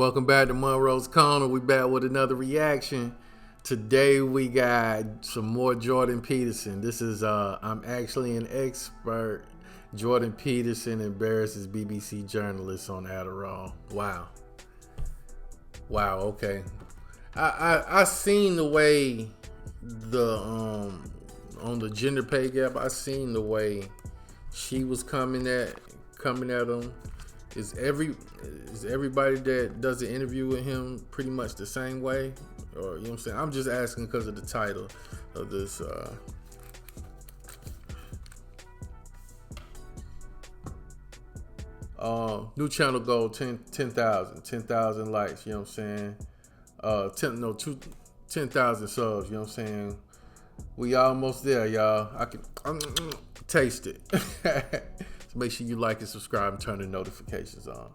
Welcome back to Munroe's Corner. We back with another reaction. Today we got some more Jordan Peterson. This is I'm actually an expert. Jordan Peterson embarrasses BBC journalists on Adderall. Wow. Okay. I seen the way the on the gender pay gap. I seen the way she was coming at him. Is everybody that does an interview with him pretty much the same way? Or, you know what I'm saying? I'm just asking because of the title of this. New channel goal, 10,000 likes, you know what I'm saying? 10,000 subs, you know what I'm saying? We almost there, y'all. I can taste it. So make sure you like and subscribe and turn the notifications on.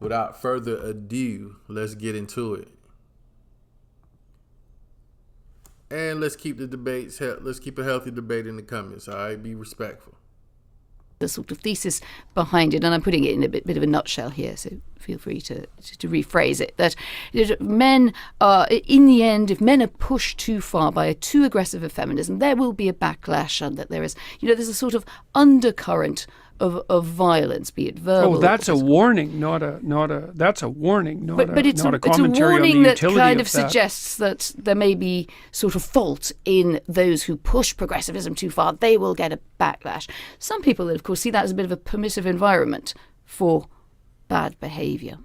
Without further ado, let's get into it. And let's keep the debates, let's keep a healthy debate in the comments, all right? Be respectful. The sort of thesis behind it, and I'm putting it in a bit of a nutshell here, so feel free to rephrase it, that men are, in the end, if men are pushed too far by a too aggressive of feminism, there will be a backlash, and that there is, there's a sort of undercurrent of violence, be it verbal. Oh, that's a warning, that's a warning, not a commentary it's a warning on the utility that kind of that. suggests that there may be sort of fault in those who push progressivism too far. They will get a backlash. Some people, of course, see that as a bit of a permissive environment for bad behaviour.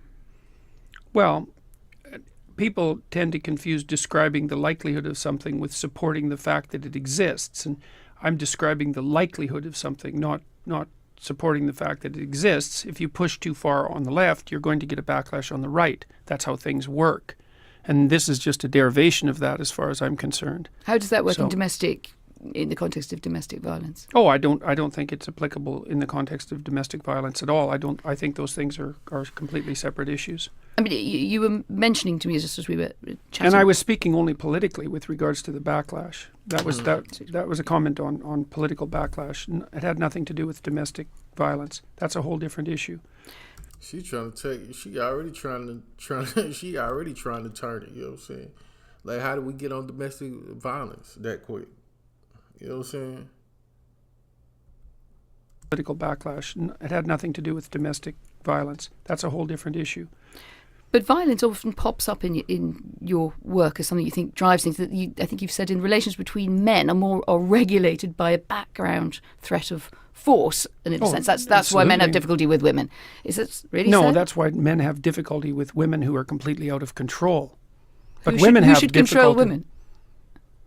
Well, people tend to confuse describing the likelihood of something with supporting the fact that it exists, and I'm describing the likelihood of something, not supporting the fact that it exists. If you push too far on the left, you're going to get a backlash on the right. That's how things work. And this is just a derivation of that as far as I'm concerned. How does that work in the context of domestic violence? Oh, I don't think it's applicable in the context of domestic violence at all. I think those things are completely separate issues. I mean, you were mentioning to me just as we were chatting. And I was speaking only politically with regards to the backlash. That was a comment on political backlash. It had nothing to do with domestic violence. That's a whole different issue. She already trying to turn it, you know what I'm saying? Like, how do we get on domestic violence that quick? You know what I'm saying? Political backlash. It had nothing to do with domestic violence. That's a whole different issue. But violence often pops up in your work as something you think drives things. That I think you've said in relations between men are regulated by a background threat of force, and in a sense that's why men have difficulty with women. Is it really? No, that's why men have difficulty with women who are completely out of control. But who should control women?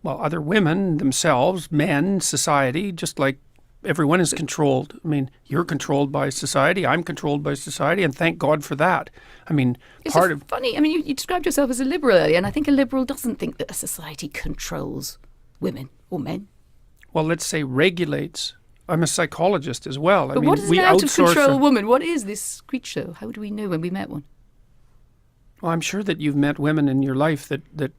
Well, other women themselves, men, society, just like everyone is controlled. I mean, you're controlled by society, I'm controlled by society, and thank God for that. I mean, funny. I mean, you described yourself as a liberal earlier, and I think a liberal doesn't think that a society controls women or men. Well, let's say regulates. I'm a psychologist as well. But what is an out-of-control woman? What is this creature? How do we know when we met one? Well, I'm sure that you've met women in your life that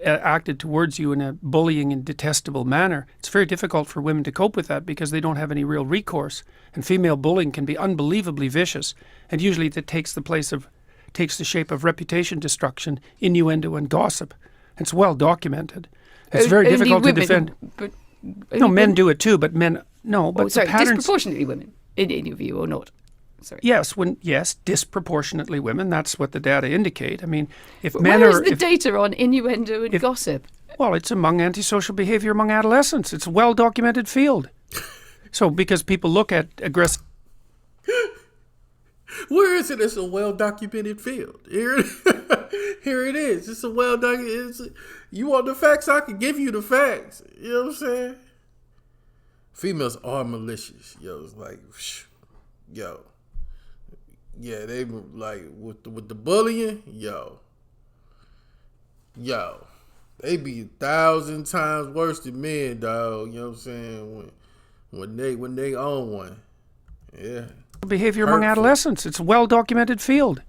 acted towards you in a bullying and detestable manner. It's very difficult for women to cope with that because they don't have any real recourse. And female bullying can be unbelievably vicious. And usually that takes the shape of reputation destruction, innuendo, and gossip. It's well documented. It's very difficult to defend. Men do it too, but men no. But the patterns, disproportionately women, in your view, or not? Sorry. Yes, disproportionately women. That's what the data indicate. I mean, Where is the data on innuendo and gossip? Well, it's among antisocial behavior among adolescents. It's a well-documented field. So, because people look at aggressive... Where is it? It's a well-documented field. Here it is. It's a well-documented... You want the facts? I can give you the facts. You know what I'm saying? Females are malicious. It's like... Yeah, they like with the bullying, they be 1,000 times worse than men, dog. You know what I'm saying? When they own one, yeah. Behavior among adolescents, it's a well-documented field.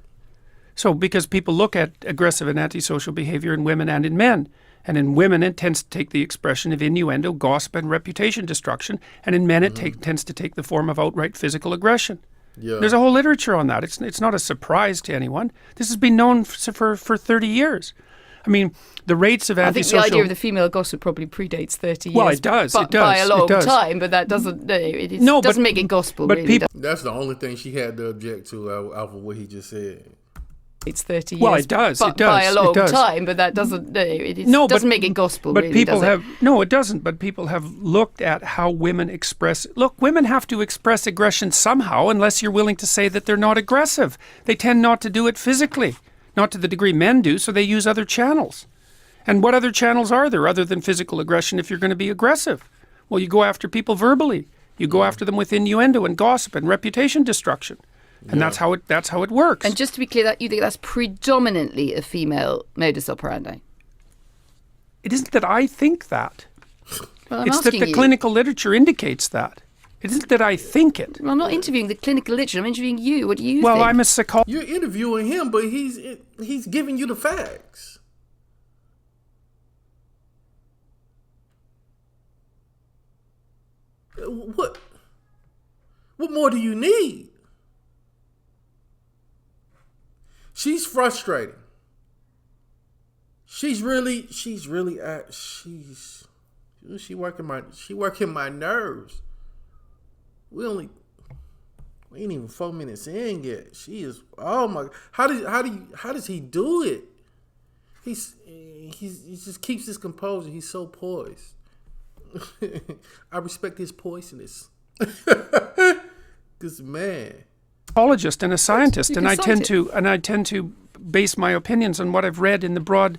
So because people look at aggressive and antisocial behavior in women and in men, and in women it tends to take the expression of innuendo, gossip, and reputation destruction, and in men it tends to take the form of outright physical aggression. Yeah. There's a whole literature on that. It's not a surprise to anyone. This has been known for 30 years. I mean, the rates of antisocial... I think the idea of the female gossip probably predates 30 years. Well, it does. By a long time, but that doesn't doesn't make it gospel, but really. people... That's the only thing she had to object to out of what he just said. It's 30 years. Well, it does. By a long time, but that doesn't doesn't make it gospel, but really, people does it? No, it doesn't. But people have looked at how women express... Look, women have to express aggression somehow unless you're willing to say that they're not aggressive. They tend not to do it physically, not to the degree men do, so they use other channels. And what other channels are there other than physical aggression if you're going to be aggressive? Well, you go after people verbally. You go after them with innuendo and gossip and reputation destruction. And that's how it works. And just to be clear, that you think that's predominantly a female modus operandi? It isn't that I think that. Well, I'm it's that asking the you. clinical literature indicates that. It isn't that I think it. Well, I'm not interviewing the clinical literature. I'm interviewing you. What do you think? Well, I'm a psychologist. You're interviewing him, but he's giving you the facts. What more do you need? She's frustrating. She working my nerves. We ain't even 4 minutes in yet. She is, oh my, how does he do it? He just keeps his composure. He's so poised. I respect his poisoness. Cause man, Psychologist and a scientist, You and can I tend to base my opinions on what I've read in the broad,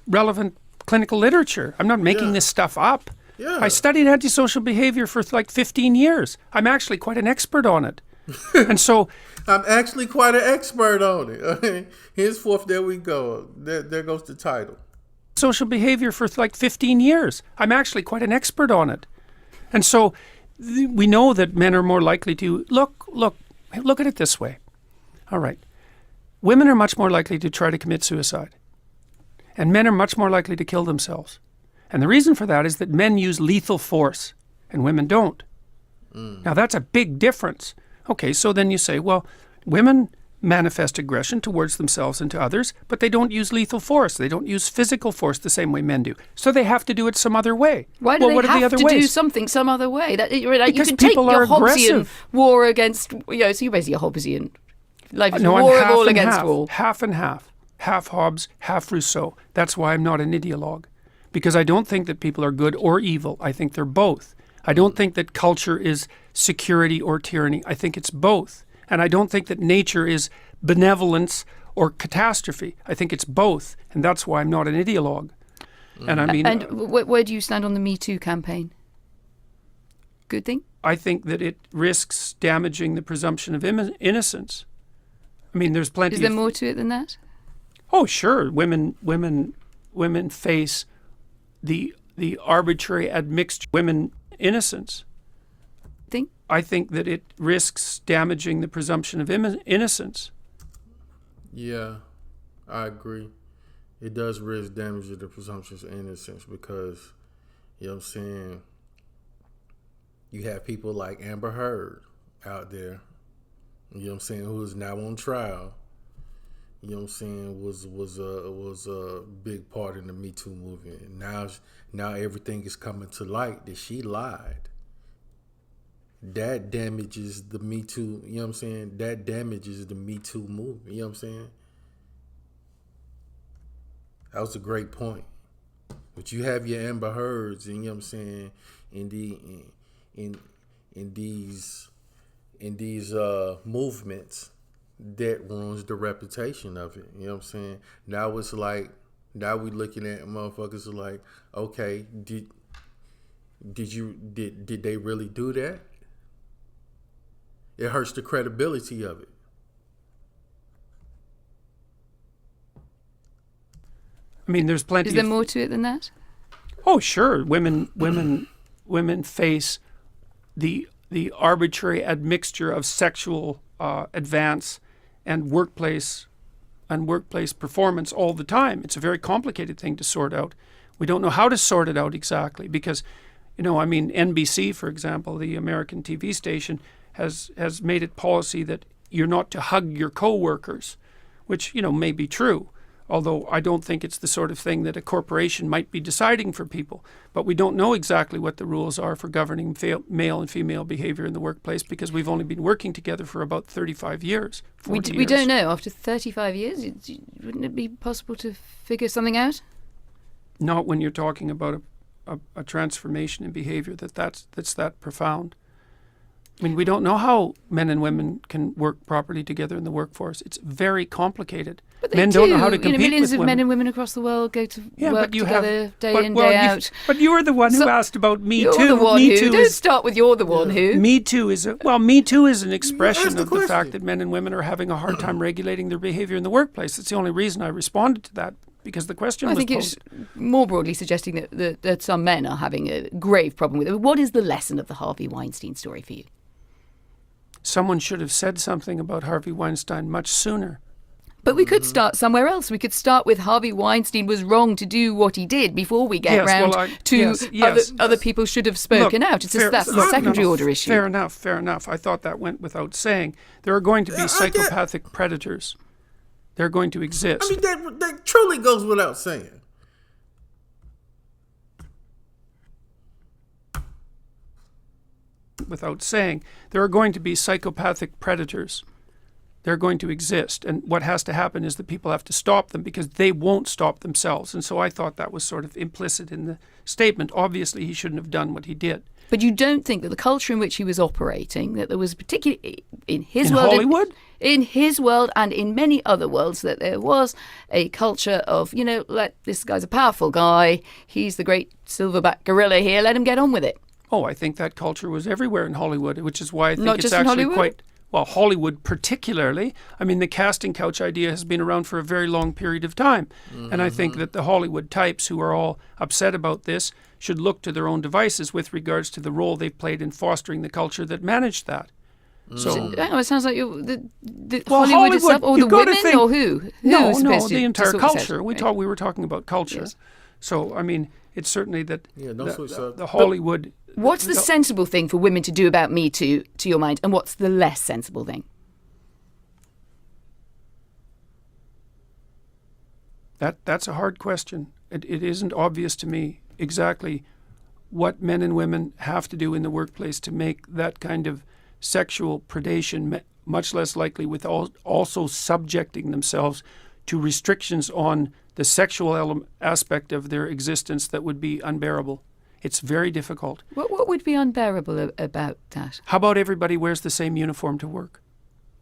relevant clinical literature. I'm not making this stuff up. Yeah. I studied antisocial behavior for like 15 years. I'm actually quite an expert on it. And so I'm actually quite an expert on it. Henceforth, there we go. There goes the title. social behavior for like 15 years. I'm actually quite an expert on it. And so we know that men are more likely to look at it this way. All right. Women are much more likely to try to commit suicide. And men are much more likely to kill themselves. And the reason for that is that men use lethal force and women don't. Now that's a big difference. Okay, so then you say, well, women manifest aggression towards themselves and to others, but they don't use lethal force. They don't use physical force the same way men do. So they have to do it some other way. Why do what they are the have other to ways? do something some other way? That, you Because can take people your are Hobbesian aggressive. war against, so you're basically a Hobbesian. Life is No, I'm war of half all and against half, all. half and half. Half Hobbes, half Rousseau. That's why I'm not an ideologue. Because I don't think that people are good or evil. I think they're both. I don't think that culture is security or tyranny. I think it's both. And I don't think that nature is benevolence or catastrophe. I think it's both. And that's why I'm not an ideologue. And I mean... And where do you stand on the Me Too campaign? Good thing? I think that it risks damaging the presumption of innocence. I mean, there's plenty Is there more to it than that? Oh, sure. Women face the arbitrary admixture. Women innocence. Think? I think that it risks damaging the presumption of innocence. Yeah, I agree. It does risk damaging the presumption of innocence because, you know what I'm saying, you have people like Amber Heard out there, you know what I'm saying, who is now on trial. You know what I'm saying, was a big part in the Me Too movement. And now everything is coming to light that she lied. That damages the Me Too, you know what I'm saying? That damages the Me Too movement, you know what I'm saying? That was a great point. But you have your Amber Heards, and you know what I'm saying, in these movements that ruins the reputation of it. You know what I'm saying? Now it's like, now we looking at motherfuckers like, okay, did they really do that? It hurts the credibility of it. I mean, there's plenty. Is there more to it than that? Oh, sure. Women face the arbitrary admixture of sexual advance and workplace performance all the time. It's a very complicated thing to sort out. We don't know how to sort it out exactly because, NBC, for example, the American TV station, has made it policy that you're not to hug your co-workers, which, may be true. Although I don't think it's the sort of thing that a corporation might be deciding for people. But we don't know exactly what the rules are for governing male and female behavior in the workplace because we've only been working together for about 35 years. We don't know. After 35 years, wouldn't it be possible to figure something out? Not when you're talking about a transformation in behavior that's that profound. I mean, we don't know how men and women can work properly together in the workforce. It's very complicated. But they men don't know how to compete millions with of women. men and women across the world go to work together day in, well, day out. But you were the one who asked about Me Too. You're the one Me who. Too Don't start with you're the one who. Me Too is Me Too is an expression of the question. fact that men and women are having a hard time regulating their behavior in the workplace. It's the only reason I responded to that, because the question was I think posed. it's more broadly suggesting that some men are having a grave problem with it. What is the lesson of the Harvey Weinstein story for you? Someone should have said something about Harvey Weinstein much sooner. But we could start somewhere else. We could start with Harvey Weinstein was wrong to do what he did before we get other people should have spoken out. It's just that's a secondary order issue. Fair enough. I thought that went without saying. There are going to be psychopathic predators. They're going to exist. I mean, that truly goes without saying. Without saying, there are going to be psychopathic predators. They're going to exist. And what has to happen is that people have to stop them because they won't stop themselves. And so I thought that was sort of implicit in the statement. Obviously, he shouldn't have done what he did. But you don't think that the culture in which he was operating, that there was particularly in his in world, Hollywood? in his world and in many other worlds, that there was a culture of, this guy's a powerful guy. He's the great silverback gorilla here. Let him get on with it. Oh, I think that culture was everywhere in Hollywood, which is why I think Not it's just in actually Hollywood? quite... Well, Hollywood particularly. I mean, the casting couch idea has been around for a very long period of time. Mm-hmm. And I think that the Hollywood types who are all upset about this should look to their own devices with regards to the role they've played in fostering the culture that managed that. So, it sounds like the well, Hollywood itself, or the women, or who? No, Who's the entire culture. We were talking about culture. Yes. So, I mean, it's certainly that the Hollywood... What's the sensible thing for women to do about Me Too, to your mind, and what's the less sensible thing? That's a hard question. It isn't obvious to me exactly what men and women have to do in the workplace to make that kind of sexual predation much less likely, with also subjecting themselves to restrictions on the sexual aspect of their existence that would be unbearable. It's very difficult. What would be unbearable about that? How about everybody wears the same uniform to work?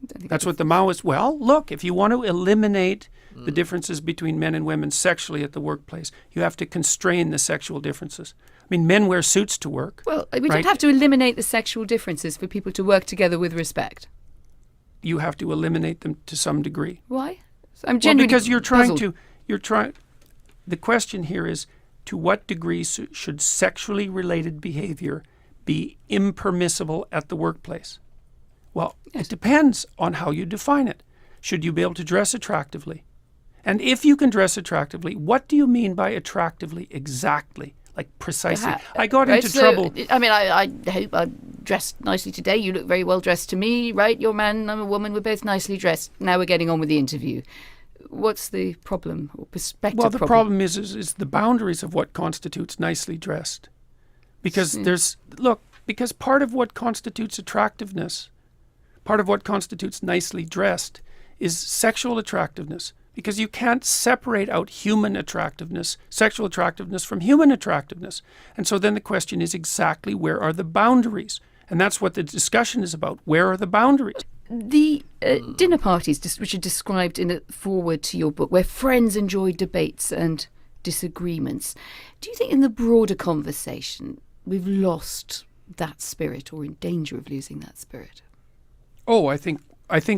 That's what the Maoists... Well, look, if you want to eliminate the differences between men and women sexually at the workplace, you have to constrain the sexual differences. I mean, men wear suits to work. Well, we don't have to eliminate the sexual differences for people to work together with respect. You have to eliminate them to some degree. Why? I'm genuinely because you're trying puzzled. The question here is, to what degree should sexually related behavior be impermissible at the workplace? Well, it depends on how you define it. Should you be able to dress attractively? And if you can dress attractively, what do you mean by attractively exactly? Like precisely. I got into trouble. I mean, I hope I'm dressed nicely today. You look very well dressed to me, right? You're a man, I'm a woman. We're both nicely dressed. Now we're getting on with the interview. What's the problem or perspective? Well, the problem is the boundaries of what constitutes nicely dressed. Because because part of what constitutes attractiveness, part of what constitutes nicely dressed is sexual attractiveness. Because you can't separate out human attractiveness, sexual attractiveness, from human attractiveness. And so then the question is exactly where are the boundaries? And that's what the discussion is about. Where are the boundaries? The dinner parties, which are described in a foreword to your book, where friends enjoy debates and disagreements. Do you think in the broader conversation we've lost that spirit, or in danger of losing that spirit? Oh, I think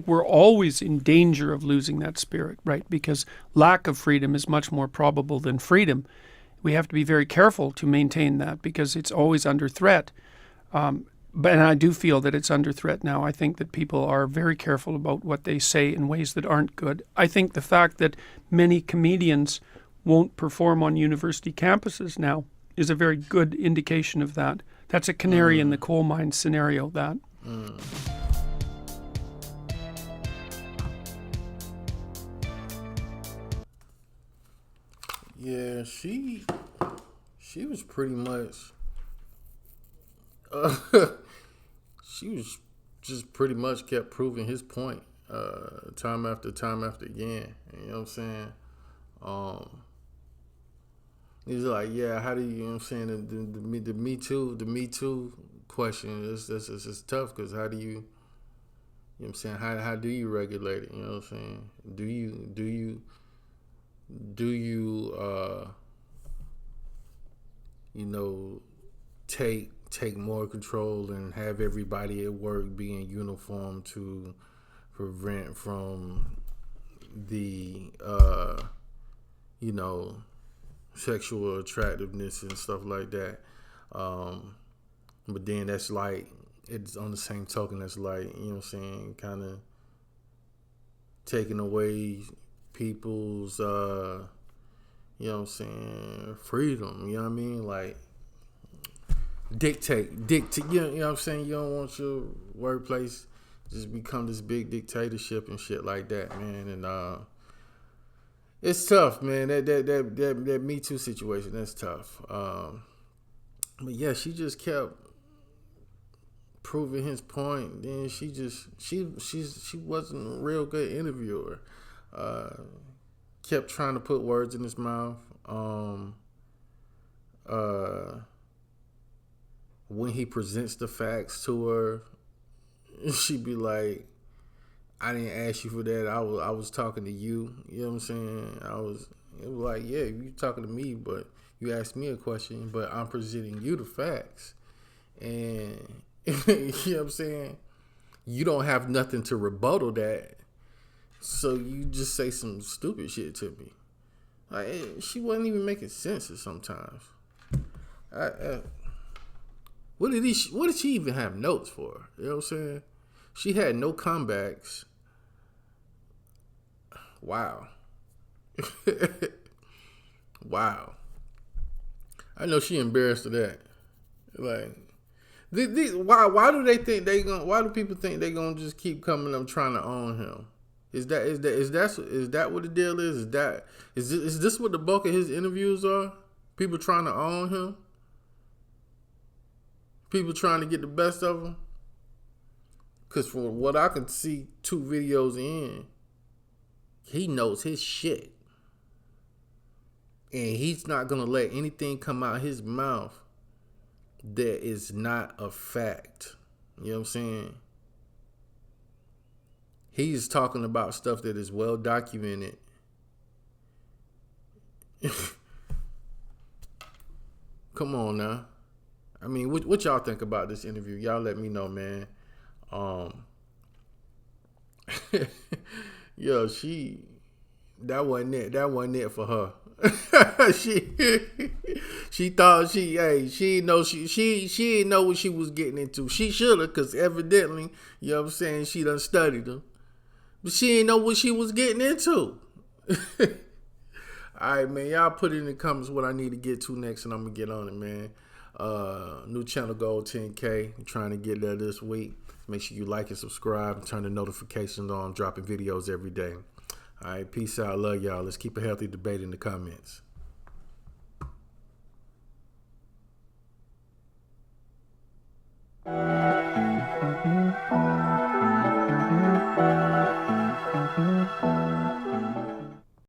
we're always in danger of losing that spirit, right? Because lack of freedom is much more probable than freedom. We have to be very careful to maintain that because it's always under threat. But I do feel that it's under threat now. I think that people are very careful about what they say in ways that aren't good. I think the fact that many comedians won't perform on university campuses now is a very good indication of that. That's a canary in the coal mine scenario, that. Yeah, she was pretty much she was just pretty much kept proving his point time after time after again. You know what I'm saying? He's like, yeah, how do you know what I'm saying? The Me Too question is it's tough because how do you know what I'm saying? How do you regulate it? You know what I'm saying? Do you take more control and have everybody at work be in uniform to prevent from the sexual attractiveness and stuff like that. But then that's like, it's on the same token, that's like, you know what I'm saying, kind of taking away people's, you know what I'm saying, freedom, you know what I mean? Like, dictate, you know what I'm saying? You don't want your workplace just become this big dictatorship and shit like that, man. And, it's tough, man. That Me Too situation, that's tough. But yeah, she just kept proving his point. Then she wasn't a real good interviewer. Kept trying to put words in his mouth. When he presents the facts to her, she'd be like, I didn't ask you for that. I was talking to you. You know what I'm saying? It was like, yeah, you talking to me, but you asked me a question, but I'm presenting you the facts. And you know what I'm saying? You don't have nothing to rebuttal that. So you just say some stupid shit to me. Like, she wasn't even making sense sometimes. What did she even have notes for? You know what I'm saying? She had no comebacks. Wow. Wow. I know she embarrassed of that. Like, why do they think why do people think they gonna just keep coming up trying to own him? Is that what the deal is? Is this what the bulk of his interviews are? People trying to own him? People trying to get the best of him? Because from what I can see, 2 videos in, he knows his shit. And he's not going to let anything come out his mouth that is not a fact. You know what I'm saying? He's talking about stuff that is well documented. Come on now. I mean, what y'all think about this interview? Y'all let me know, man. Yo, that wasn't it for her. she thought she didn't know she didn't know what she was getting into. She should have, because evidently, you know what I'm saying, she done studied him. But she didn't know what she was getting into. Alright, man, y'all put it in the comments what I need to get to next, and I'm gonna get on it, man. New channel goal 10K. I'm trying to get there this week. Make sure you like and subscribe and turn the notifications on. I'm dropping videos every day. All right, peace out. Love y'all. Let's keep a healthy debate in the comments.